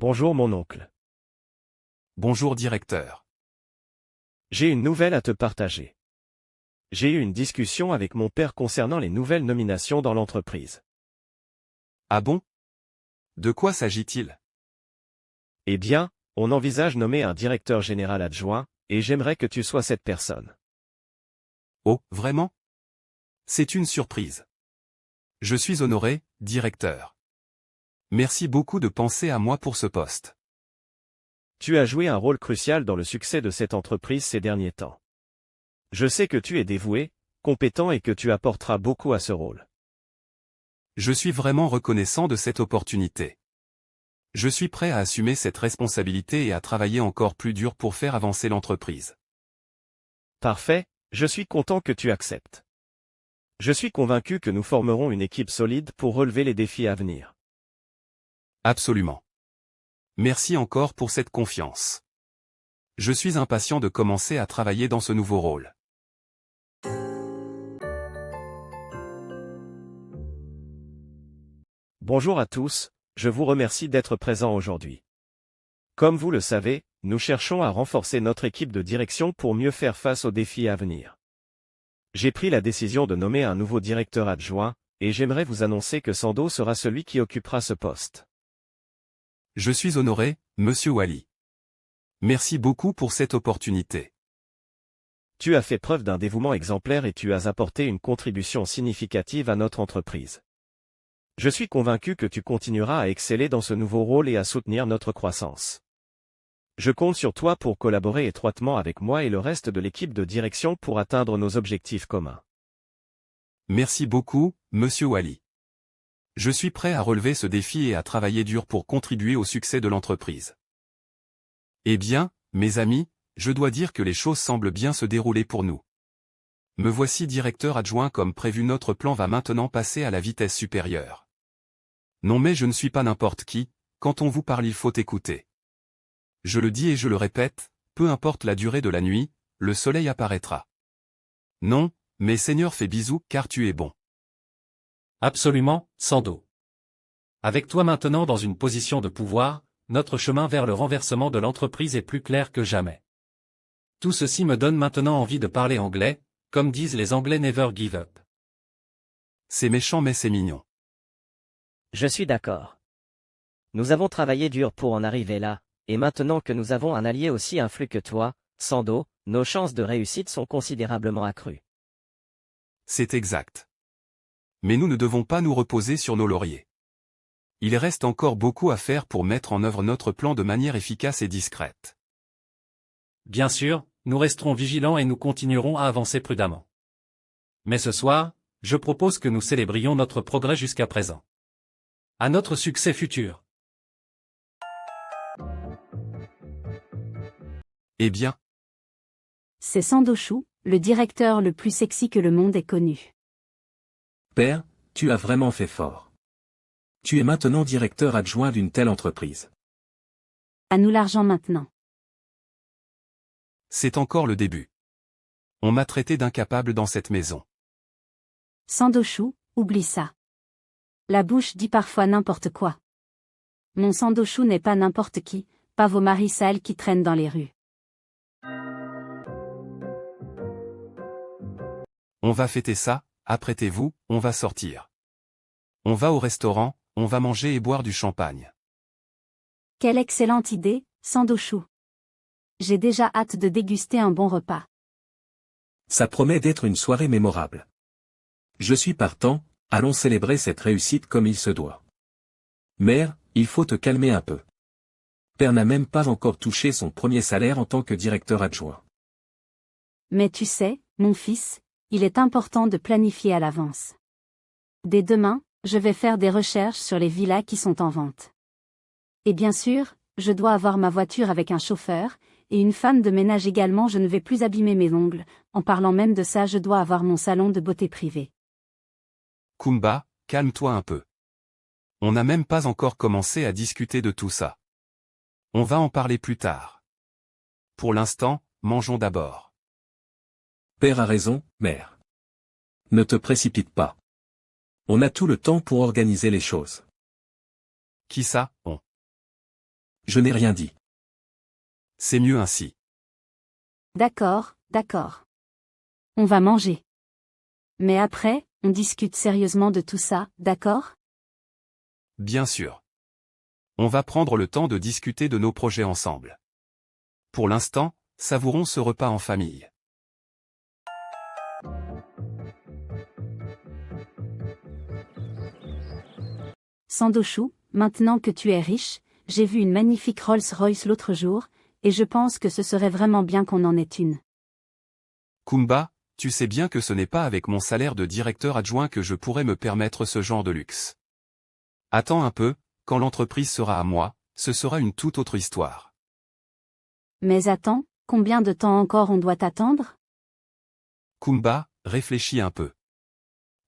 Bonjour mon oncle. Bonjour directeur. J'ai une nouvelle à te partager. J'ai eu une discussion avec mon père concernant les nouvelles nominations dans l'entreprise. Ah bon? De quoi s'agit-il? Eh bien, on envisage nommer un directeur général adjoint, et j'aimerais que tu sois cette personne. Oh, vraiment? C'est une surprise. Je suis honoré, directeur. Merci beaucoup de penser à moi pour ce poste. Tu as joué un rôle crucial dans le succès de cette entreprise ces derniers temps. Je sais que tu es dévoué, compétent et que tu apporteras beaucoup à ce rôle. Je suis vraiment reconnaissant de cette opportunité. Je suis prêt à assumer cette responsabilité et à travailler encore plus dur pour faire avancer l'entreprise. Parfait, je suis content que tu acceptes. Je suis convaincu que nous formerons une équipe solide pour relever les défis à venir. Absolument. Merci encore pour cette confiance. Je suis impatient de commencer à travailler dans ce nouveau rôle. Bonjour à tous, je vous remercie d'être présents aujourd'hui. Comme vous le savez, nous cherchons à renforcer notre équipe de direction pour mieux faire face aux défis à venir. J'ai pris la décision de nommer un nouveau directeur adjoint, et j'aimerais vous annoncer que Sando sera celui qui occupera ce poste. Je suis honoré, Monsieur Wally. Merci beaucoup pour cette opportunité. Tu as fait preuve d'un dévouement exemplaire et tu as apporté une contribution significative à notre entreprise. Je suis convaincu que tu continueras à exceller dans ce nouveau rôle et à soutenir notre croissance. Je compte sur toi pour collaborer étroitement avec moi et le reste de l'équipe de direction pour atteindre nos objectifs communs. Merci beaucoup, Monsieur Wally. Je suis prêt à relever ce défi et à travailler dur pour contribuer au succès de l'entreprise. Eh bien, mes amis, je dois dire que les choses semblent bien se dérouler pour nous. Me voici directeur adjoint comme prévu. Notre plan va maintenant passer à la vitesse supérieure. Non mais je ne suis pas n'importe qui, quand on vous parle il faut écouter. Je le dis et je le répète, peu importe la durée de la nuit, le soleil apparaîtra. Non, mais Seigneur fais bisous car tu es bon. Absolument, Sando. Avec toi maintenant dans une position de pouvoir, notre chemin vers le renversement de l'entreprise est plus clair que jamais. Tout ceci me donne maintenant envie de parler anglais, comme disent les Anglais never give up. C'est méchant mais c'est mignon. Je suis d'accord. Nous avons travaillé dur pour en arriver là, et maintenant que nous avons un allié aussi influent que toi, Sando, nos chances de réussite sont considérablement accrues. C'est exact. Mais nous ne devons pas nous reposer sur nos lauriers. Il reste encore beaucoup à faire pour mettre en œuvre notre plan de manière efficace et discrète. Bien sûr, nous resterons vigilants et nous continuerons à avancer prudemment. Mais ce soir, je propose que nous célébrions notre progrès jusqu'à présent. À notre succès futur. Eh bien, C'est Sandochou, le directeur le plus sexy que le monde ait connu. Père, tu as vraiment fait fort. Tu es maintenant directeur adjoint d'une telle entreprise. À nous l'argent maintenant. c'est encore le début. On m'a traité d'incapable dans cette maison. Sandochou, oublie ça. La bouche dit parfois n'importe quoi. Mon Sandochou n'est pas n'importe qui, pas vos maris sales qui traînent dans les rues. On va fêter ça, apprêtez-vous, on va sortir. On va au restaurant, on va manger et boire du champagne. Quelle excellente idée, Sandochou. J'ai déjà hâte de déguster un bon repas. Ça promet d'être une soirée mémorable. Je suis partant, allons célébrer cette réussite comme il se doit. Mère, il faut te calmer un peu. Père n'a même pas encore touché son premier salaire en tant que directeur adjoint. Mais tu sais, mon fils, il est important de planifier à l'avance. Dès demain, je vais faire des recherches sur les villas qui sont en vente. Et bien sûr, je dois avoir ma voiture avec un chauffeur, et une femme de ménage également. Je ne vais plus abîmer mes ongles, en parlant même de ça je dois avoir mon salon de beauté privé. Kumba, calme-toi un peu. On n'a même pas encore commencé à discuter de tout ça. On va en parler plus tard. Pour l'instant, mangeons d'abord. Père a raison, mère. Ne te précipite pas. On a tout le temps pour organiser les choses. Qui ça, on? Je n'ai rien dit. C'est mieux ainsi. D'accord, d'accord. On va manger. Mais après, on discute sérieusement de tout ça, d'accord? Bien sûr. On va prendre le temps de discuter de nos projets ensemble. Pour l'instant, savourons ce repas en famille. Sandochou, maintenant que tu es riche, j'ai vu une magnifique Rolls-Royce l'autre jour, et je pense que ce serait vraiment bien qu'on en ait une. Kumba, tu sais bien que ce n'est pas avec mon salaire de directeur adjoint que je pourrais me permettre ce genre de luxe. Attends un peu, quand l'entreprise sera à moi, ce sera une toute autre histoire. Mais attends, combien de temps encore on doit attendre? Kumba, réfléchis un peu.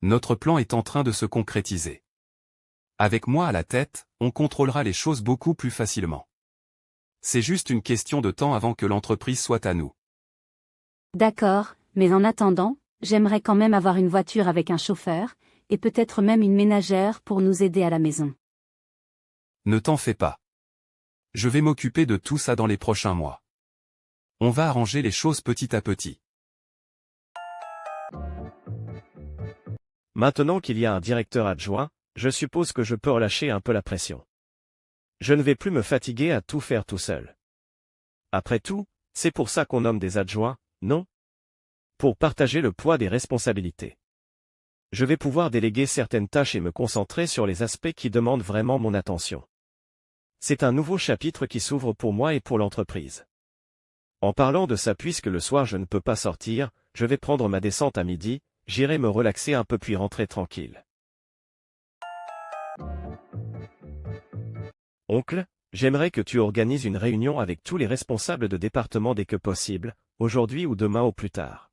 Notre plan est en train de se concrétiser. Avec moi à la tête, on contrôlera les choses beaucoup plus facilement. C'est juste une question de temps avant que l'entreprise soit à nous. D'accord, mais en attendant, j'aimerais quand même avoir une voiture avec un chauffeur, et peut-être même une ménagère pour nous aider à la maison. Ne t'en fais pas. Je vais m'occuper de tout ça dans les prochains mois. On va arranger les choses petit à petit. Maintenant qu'il y a un directeur adjoint, je suppose que je peux relâcher un peu la pression. Je ne vais plus me fatiguer à tout faire tout seul. Après tout, c'est pour ça qu'on nomme des adjoints, non? Pour partager le poids des responsabilités. Je vais pouvoir déléguer certaines tâches et me concentrer sur les aspects qui demandent vraiment mon attention. C'est un nouveau chapitre qui s'ouvre pour moi et pour l'entreprise. En parlant de ça, puisque le soir je ne peux pas sortir, je vais prendre ma descente à midi, j'irai me relaxer un peu puis rentrer tranquille. Oncle, j'aimerais que tu organises une réunion avec tous les responsables de département dès que possible, aujourd'hui ou demain au plus tard.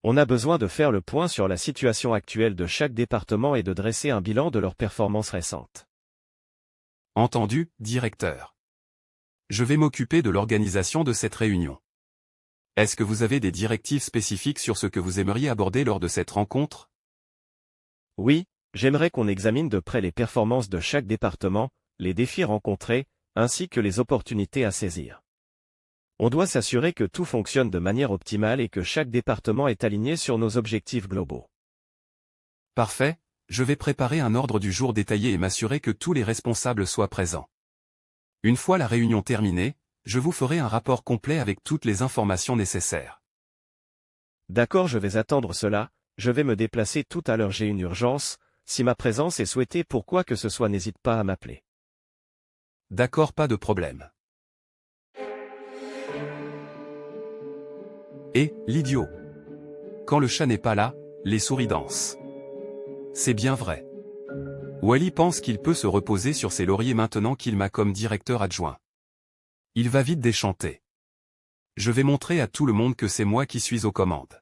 On a besoin de faire le point sur la situation actuelle de chaque département et de dresser un bilan de leurs performances récentes. Entendu, directeur. Je vais m'occuper de l'organisation de cette réunion. Est-ce que vous avez des directives spécifiques sur ce que vous aimeriez aborder lors de cette rencontre? Oui, j'aimerais qu'on examine de près les performances de chaque département, les défis rencontrés, ainsi que les opportunités à saisir. On doit s'assurer que tout fonctionne de manière optimale et que chaque département est aligné sur nos objectifs globaux. Parfait, je vais préparer un ordre du jour détaillé et m'assurer que tous les responsables soient présents. Une fois la réunion terminée, je vous ferai un rapport complet avec toutes les informations nécessaires. D'accord, je vais attendre cela, je vais me déplacer tout à l'heure, j'ai une urgence, si ma présence est souhaitée pour quoi que ce soit n'hésite pas à m'appeler. D'accord, pas de problème. Et, l'idiot. Quand le chat n'est pas là, les souris dansent. C'est bien vrai. Wally pense qu'il peut se reposer sur ses lauriers maintenant qu'il m'a comme directeur adjoint. Il va vite déchanter. Je vais montrer à tout le monde que c'est moi qui suis aux commandes.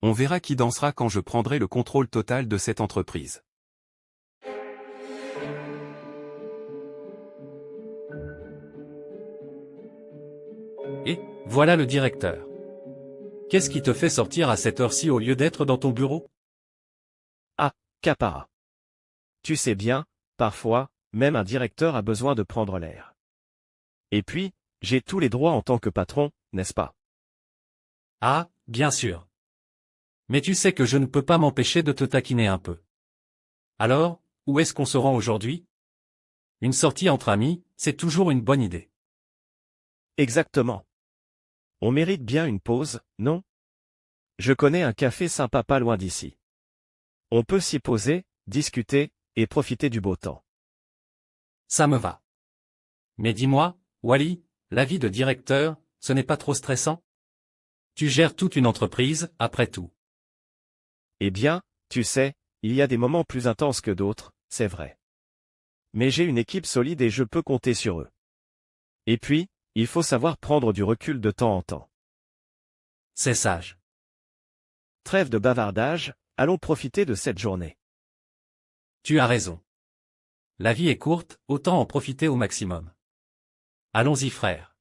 On verra qui dansera quand je prendrai le contrôle total de cette entreprise. Et, voilà le directeur. Qu'est-ce qui te fait sortir à cette heure-ci au lieu d'être dans ton bureau? Ah, Capara. Tu sais bien, parfois, même un directeur a besoin de prendre l'air. Et puis, j'ai tous les droits en tant que patron, n'est-ce pas? Ah, bien sûr. Mais tu sais que je ne peux pas m'empêcher de te taquiner un peu. Alors, où est-ce qu'on se rend aujourd'hui? Une sortie entre amis, c'est toujours une bonne idée. Exactement. On mérite bien une pause, non? Je connais un café sympa pas loin d'ici. On peut s'y poser, discuter, et profiter du beau temps. Ça me va. Mais dis-moi, Wally, la vie de directeur, ce n'est pas trop stressant? Tu gères toute une entreprise, après tout. Eh bien, tu sais, il y a des moments plus intenses que d'autres, c'est vrai. Mais j'ai une équipe solide et je peux compter sur eux. Et puis, il faut savoir prendre du recul de temps en temps. C'est sage. Trêve de bavardage, allons profiter de cette journée. Tu as raison. La vie est courte, autant en profiter au maximum. Allons-y frère.